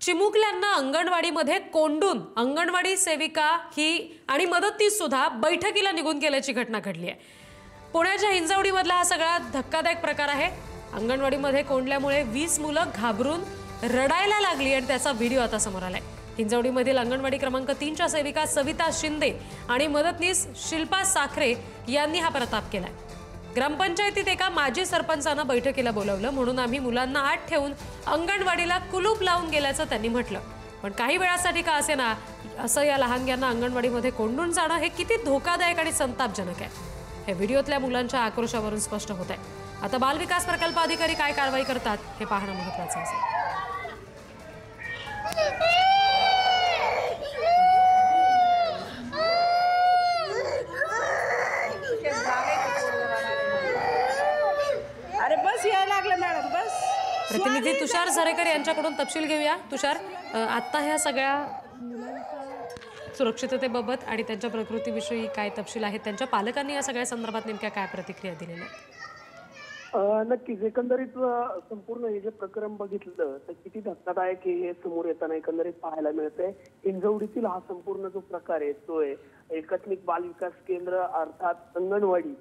चिमुकल्यांना अंगणवाडीमध्ये कोंडून अंगणवाडी सेविका ही आणि मदतनीस सुद्धा बैठकीला निघून गेल्याची घटना घडली आहे। पुण्याच्या हिंजवडीमधला हा सगळा धक्कादायक प्रकार आहे। अंगणवाडीमध्ये कोंडल्यामुळे 20 मुलं घाबरून रडायला लागली आणि त्याचा व्हिडिओ आता समोर आलाय। हिंजवडीमधील अंगणवाडी क्रमांक 3 च्या सेविका सविता शिंदे आणि मदतनीस शिल्पा साखरे यांनी हा प्रताप केलाय। ग्रामपंचायतीत एका माजी सरपंचांना बैठकीला बोलावलं म्हणून आम्ही मुलांना आत ठेवून अंगणवाडीला कुलूप लावून गेल्याचं त्यांनी म्हटलं। पण काही वेळासाठी का असेना असं या लहानग्यांना अंगणवाडीमध्ये कोंडून जाणं हे किती धोकादायक आणि संतापजनक आहे हे व्हिडिओतल्या मुलांच्या आक्रोशावरून स्पष्ट होत आहे। आता बाल विकास प्रकल्प अधिकारी काय कारवाई करतात हे पाहणं महत्त्वाचं असेल। प्रतिनिधी तुषार झरेकर यांच्याकडून तपशील घेऊया। तुषार, आता ह्या सगळ्या मुलांच्या सुरक्षिततेबाबत आणि त्यांच्या प्रकृतीविषयी काय तपशील आहेत, त्यांच्या पालकांनी या सगळ्या संदर्भात नेमक्या काय प्रतिक्रिया दिलेल्या आहेत? नक्कीच एकंदरीत संपूर्ण हे जे प्रकरण बघितलं तर किती धक्कादायक हे समोर येताना एकंदरीत पाहायला मिळतंय। हिंजवडीतील हा संपूर्ण जो प्रकार आहे तो एकात्मिक बाल विकास केंद्र अर्थात अंगणवाडी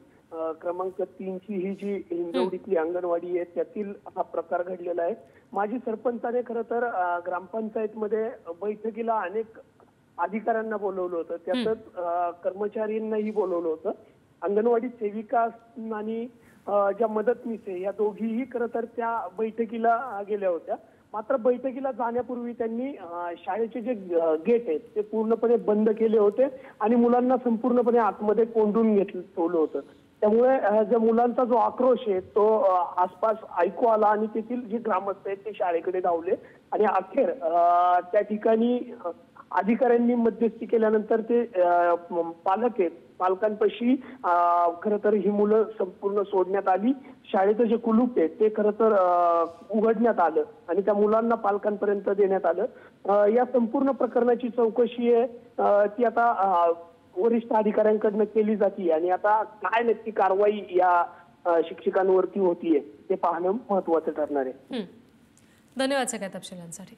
क्रमांक 3 ची ही जी हिंजवडीतली अंगणवाडी आहे त्यातील हा प्रकार घडलेला आहे। माजी सरपंचाने खरं तर ग्रामपंचायतमध्ये बैठकीला अनेक अधिकाऱ्यांना बोलवलं होतं, त्यातच कर्मचाऱ्यांनाही बोलवलं होतं। अंगणवाडी सेविका आणि ज्या मदतनीस आहे या दोघीही खरं तर त्या बैठकीला गेल्या होत्या। मात्र बैठकीला जाण्यापूर्वी त्यांनी शाळेचे जे गेट आहेत ते पूर्णपणे बंद केले होते आणि मुलांना संपूर्णपणे आतमध्ये कोंडून ठेवलं होतं। त्यामुळे ज्या मुलांचा जो आक्रोश आहे तो आसपास ऐकू आला आणि तेथील जे ग्रामस्थ आहेत ते शाळेकडे धावले आणि अखेर त्या ठिकाणी अधिकाऱ्यांनी मध्यस्थी केल्यानंतर ते पालक आहेत पालकांपाशी खरं तर ही मुलं संपूर्ण सोडण्यात आली। शाळेचं जे कुलूप आहे ते खरं तर उघडण्यात आलं आणि त्या मुलांना पालकांपर्यंत देण्यात आलं। या संपूर्ण प्रकरणाची चौकशी आहे ती आता वरिष्ठ अधिकाऱ्यांकडून केली जाते आणि आता काय नक्की कारवाई या शिक्षकांवरती होतीये ते पाहणं महत्त्वाचं ठरणार आहे। धन्यवाद सगळ्या तपशिलांसाठी।